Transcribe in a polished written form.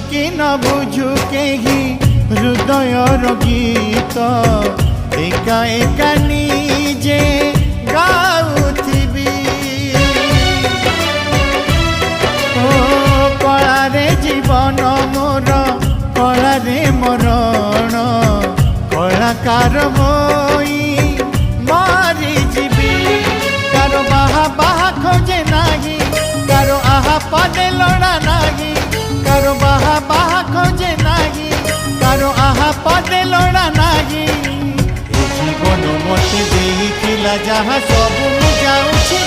कि न बुझु केही हृदयर गीत एका एका निजे गाउथिबी ओ कलारे जीवन मोर कलारे मरण कलाकार होई मारी जीवी कारो बाहा बाहा खोजे नाही कारो आहा पदे लोड़ा नाही कारो बाहा बाहा खोजे नाही कारो आहा पदे लोड़ा नाही ए जीवन मते देइथिला जहा सब मु जाउछि